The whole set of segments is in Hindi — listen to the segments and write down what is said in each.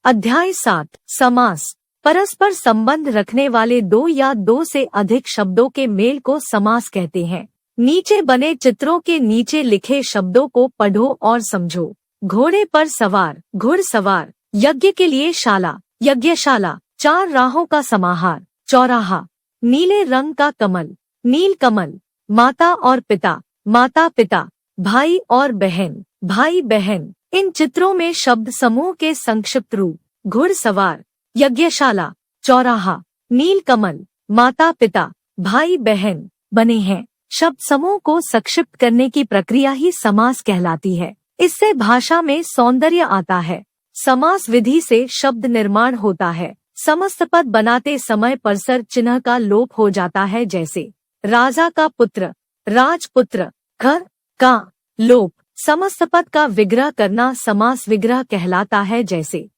अध्याय 7 समास। परस्पर संबंध रखने वाले दो या दो से अधिक शब्दों के मेल को समास कहते हैं। नीचे बने चित्रों के नीचे लिखे शब्दों को पढ़ो और समझो। घोड़े पर सवार, घुड़सवार। यज्ञ के लिए शाला, यज्ञशाला। चार राहों का समाहार, चौराहा। नीले रंग का कमल, नील कमल। माता और पिता, माता पिता। भाई और बहन, भाई बहन। इन चित्रों में शब्द समूह के संक्षिप्त रूप घुड़सवार, यज्ञशाला, चौराहा, नील कमल, माता पिता, भाई बहन बने हैं। शब्द समूह को संक्षिप्त करने की प्रक्रिया ही समास कहलाती है। इससे भाषा में सौंदर्य आता है। समास विधि से शब्द निर्माण होता है। समस्त पद बनाते समय परसर चिन्ह का लोप हो जाता है, जैसे राजा का पुत्र, राजपुत्र। घर का लोप। समस्त पद का विग्रह करना समास विग्रह कहलाता है, जैसे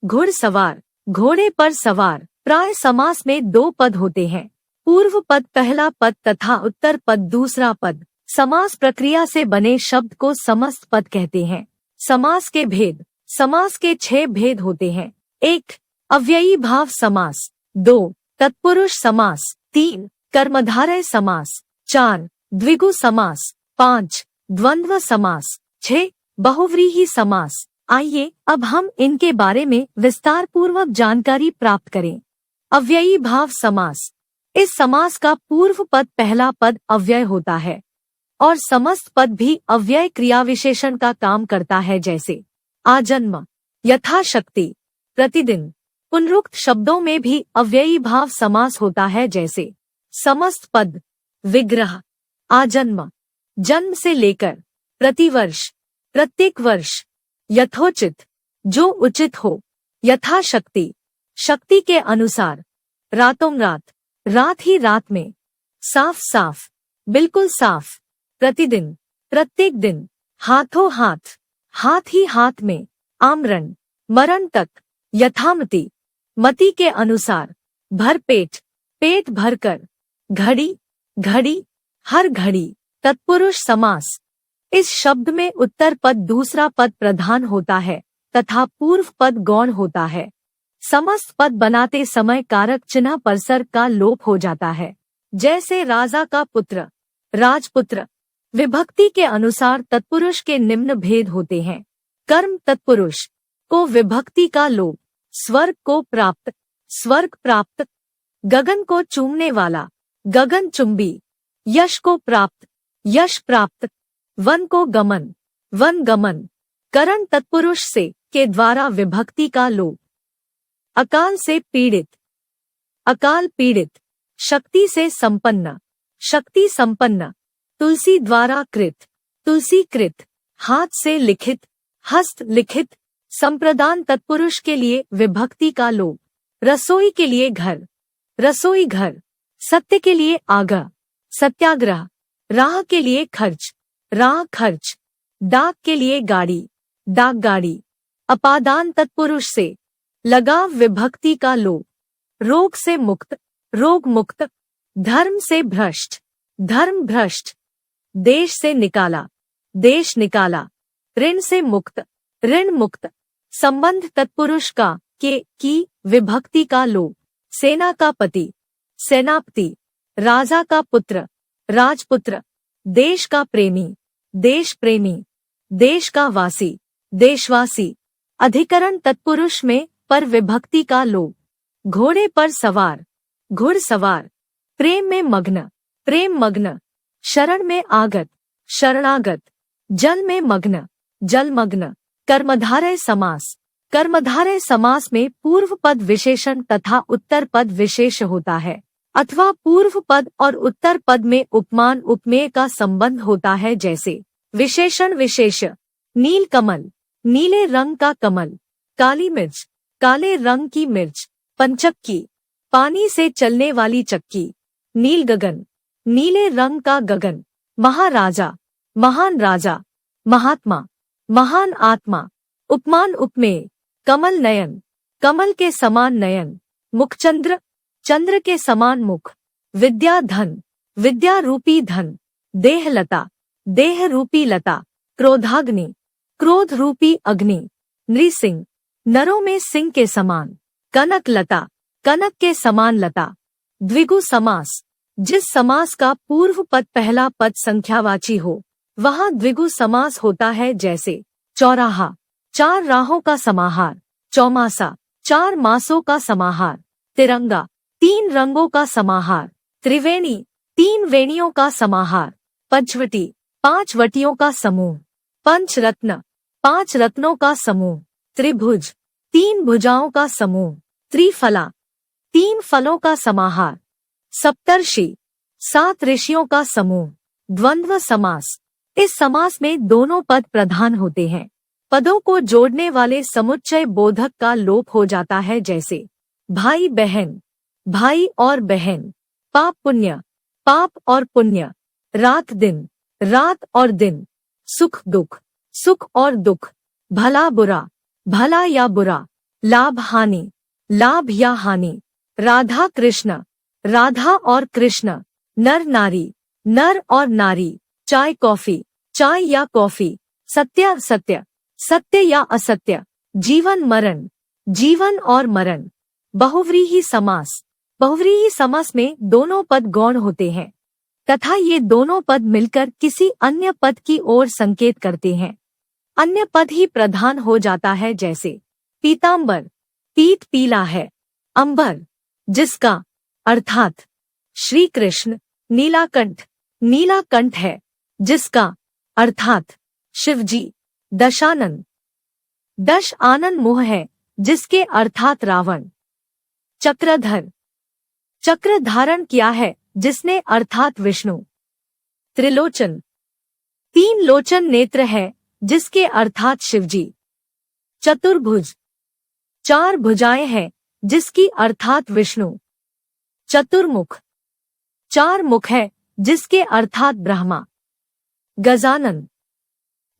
घुड़सवार, घोड़े पर सवार। प्राय समास में दो पद होते हैं, पूर्व पद पहला पद तथा उत्तर पद दूसरा पद। समास प्रक्रिया से बने शब्द को समस्त पद कहते हैं। समास के भेद। समास के 6 भेद होते हैं। 1. अव्ययी भाव समास। 2. तत्पुरुष समास। 3. कर्मधारय समास। 4. द्विगु समास। 5. द्वंद्व समास। 6. बहुव्रीहि समास। आइए अब हम इनके बारे में विस्तार पूर्वक जानकारी प्राप्त करें। अव्ययी भाव समास। इस समास का पूर्व पद पहला पद अव्यय होता है और समस्त पद भी अव्यय क्रिया विशेषण का काम करता है, जैसे आजन्म, यथाशक्ति, प्रतिदिन। पुनरुक्त शब्दों में भी अव्ययी भाव समास होता है, जैसे समस्त पद, विग्रह, आजन्म, जन्म से लेकर, प्रतिवर्ष, प्रत्येक वर्ष, यथोचित, जो उचित हो, यथाशक्ति, शक्ति के अनुसार, रातों रात, रात ही रात में, साफ साफ, बिल्कुल साफ, प्रतिदिन, प्रत्येक दिन, हाथों हाथ, हाथ ही हाथ में, आमरण, मरण तक, यथामति, मति के अनुसार, भरपेट, पेट भरकर, घड़ी, घड़ी, हर घड़ी। तत्पुरुष समास। इस शब्द में उत्तर पद दूसरा पद प्रधान होता है तथा पूर्व पद गौण होता है। समस्त पद बनाते समय कारक चिन्ह परसर का लोप हो जाता है, जैसे राजा का पुत्र, राजपुत्र। विभक्ति के अनुसार तत्पुरुष के निम्न भेद होते हैं। कर्म तत्पुरुष को विभक्ति का लोप, स्वर्ग को प्राप्त, स्वर्ग प्राप्त। गगन को चूमने वाला, गगन चुंबी। यश को प्राप्त, यश प्राप्त। वन को गमन, वन गमन। करण तत्पुरुष से के द्वारा विभक्ति का लोप। अकाल से पीड़ित, अकाल पीड़ित। शक्ति से संपन्न, शक्ति संपन्न। तुलसी द्वारा कृत, तुलसी कृत। हाथ से लिखित, हस्त लिखित। संप्रदान तत्पुरुष के लिए विभक्ति का लोप। रसोई के लिए घर, रसोई घर। सत्य के लिए आगा, सत्याग्रह। राह के लिए खर्च, राह खर्च। डाक के लिए गाड़ी, डाक गाड़ी। अपादान तत्पुरुष से लगाव विभक्ति का लोप। रोग से मुक्त, रोग मुक्त। धर्म से भ्रष्ट, धर्म भ्रष्ट। देश से निकाला, देश निकाला। ऋण से मुक्त, ऋण मुक्त। संबंध तत्पुरुष का के की विभक्ति का लोप। सेना का पति, सेनापति। राजा का पुत्र, राजपुत्र। देश का प्रेमी, देश प्रेमी। देश का वासी, देशवासी। अधिकरण तत्पुरुष में पर विभक्ति का लोप। घोड़े पर सवार, घुड़सवार। प्रेम में मग्न, प्रेम मग्न। शरण में आगत, शरणागत। जल में मग्न, जलमग्न। कर्मधारय समास। कर्मधारय समास में पूर्व पद विशेषण तथा उत्तर पद विशेष होता है, अथवा पूर्व पद और उत्तर पद में उपमान उपमेय का संबंध होता है, जैसे विशेषण विशेष। नील कमल, नीले रंग का कमल। काली मिर्च, काले रंग की मिर्च। पंचक्की, पानी से चलने वाली चक्की। नील गगन, नीले रंग का गगन। महाराजा, महान राजा। महात्मा, महान आत्मा। उपमान उपमेय। कमल नयन, कमल के समान नयन। मुखचंद्र, चंद्र के समान मुख। विद्या धन, विद्या रूपी धन। देहलता, देह रूपी लता। क्रोधाग्नि, क्रोध रूपी अग्नि। नृसिंह, नरों में सिंह के समान, कनक लता, कनक के समान लता। द्विगु समास, जिस समास का पूर्व पद पहला पद संख्यावाची हो वहाँ द्विगु समास होता है, जैसे चौराहा, 4 राहों का समाहार, चौमासा, 4 मासों का समाहार, तिरंगा, 3 रंगों का समाहार, त्रिवेणी, 3 वेणियों का समाहार, पंचवटी, 5 वटियों का समूह, पंचरत्न, 5 रत्नों का समूह, त्रिभुज, 3 भुजाओं का समूह, त्रिफला, 3 फलों का समाहार, सप्तर्षि, 7 ऋषियों का समूह। द्वंद्व समास, इस समास में दोनों पद प्रधान होते हैं। पदों को जोड़ने वाले समुच्चय बोधक का लोप हो जाता है, जैसे भाई बहन, भाई और बहन, पाप पुण्य, पाप और पुण्य, रात दिन, रात और दिन, सुख दुख, सुख और दुख, भला बुरा, भला या बुरा, लाभ हानि, लाभ या हानि, राधा कृष्ण, राधा और कृष्ण, नर नारी, नर और नारी, चाय कॉफी, चाय या कॉफी, सत्य असत्य, सत्य या असत्य, जीवन मरण, जीवन और मरण। बहुव्रीहि समास, बहुव्रीहि समास में दोनों पद गौण होते हैं तथा ये दोनों पद मिलकर किसी अन्य पद की ओर संकेत करते हैं। अन्य पद ही प्रधान हो जाता है, जैसे पीतांबर, पीत पीला है, अंबर, जिसका अर्थात श्री कृष्ण, नीलाकंठ, नीलाकंठ है, जिसका अर्थात शिवजी, दशानन, दश आनन मुह है, जिसके अर्थात रावण, चक्रधर, चक्र धारण किया है, जिसने अर्थात विष्णु, त्रिलोचन, 3 लोचन नेत्र है, जिसके अर्थात शिवजी, चतुर्भुज, 4 भुजाएं हैं, जिसकी अर्थात विष्णु, चतुर्मुख, 4 मुख है, जिसके अर्थात ब्रह्मा, गजानन,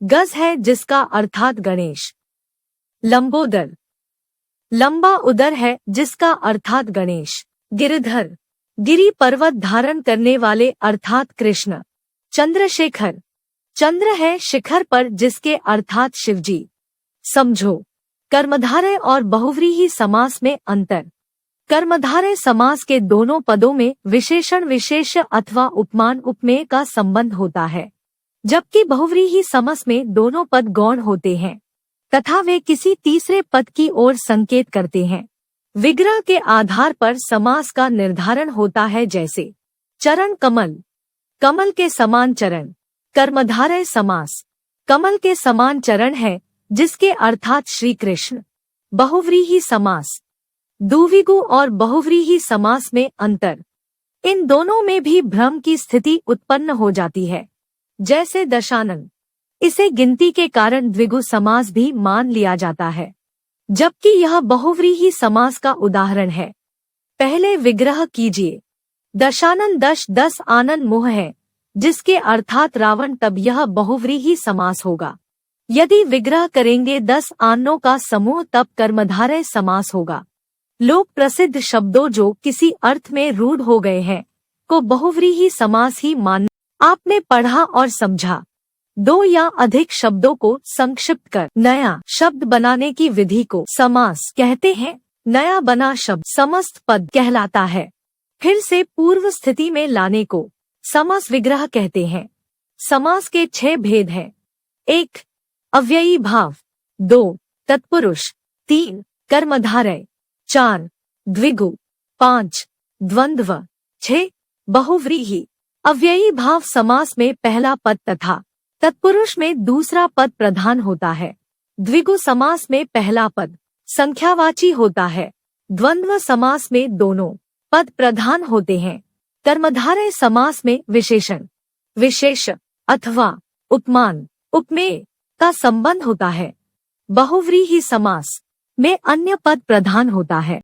गज है, जिसका अर्थात गणेश, लंबोदर, लंबा उदर है, जिसका अर्थात गणेश, गिरिधर, गिरि पर्वत धारण करने वाले अर्थात कृष्ण, चंद्रशेखर, चंद्र है शिखर पर, जिसके अर्थात शिवजी। समझो कर्मधारय और बहुव्रीहि समास में अंतर। कर्मधारय समास के दोनों पदों में विशेषण विशेष्य अथवा उपमान उपमेय का संबंध होता है, जबकि बहुव्रीहि समास में दोनों पद गौण होते हैं तथा वे किसी तीसरे पद की ओर संकेत करते हैं। विग्रह के आधार पर समास का निर्धारण होता है, जैसे चरण कमल, कमल के समान चरण। कर्मधारय समास, कमल के समान चरण है, जिसके अर्थात श्री कृष्ण। बहुव्रीहि समास, द्विगु और बहुव्रीहि समास में अंतर। इन दोनों में भी भ्रम की स्थिति उत्पन्न हो जाती है, जैसे दशानन, इसे गिनती के कारण द्विगु समास भी मान लिया जाता है, जबकि यह बहुव्रीहि समास का उदाहरण है। पहले विग्रह कीजिए, दशानन 10 आनन मुह है, जिसके अर्थात रावण, तब यह बहुव्रीहि समास होगा। यदि विग्रह करेंगे 10 आननों का समूह, तब कर्मधारय समास होगा। लोक प्रसिद्ध शब्दों जो किसी अर्थ में रूढ़ हो गए हैं को बहुव्रीहि समास ही मानना। आपने पढ़ा और समझा। 2 या अधिक शब्दों को संक्षिप्त कर नया शब्द बनाने की विधि को समास कहते हैं। नया बना शब्द समस्त पद कहलाता है। फिर से पूर्व स्थिति में लाने को समास विग्रह कहते हैं। समास के 6 भेद हैं। 1 अव्ययी भाव, 2 तत्पुरुष, 3 कर्मधारय, 4 द्विगु, 5 द्वंद्व, 6 बहुव्रीहि। अव्ययी भाव समास में पहला पद तथा तत्पुरुष में दूसरा पद प्रधान होता है। द्विगु समास में पहला पद संख्यावाची होता है। द्वंद्व समास में दोनों पद प्रधान होते हैं। कर्मधारय समास में विशेषण, विशेष अथवा उपमान उपमेय का संबंध होता है। बहुव्रीहि समास में अन्य पद प्रधान होता है।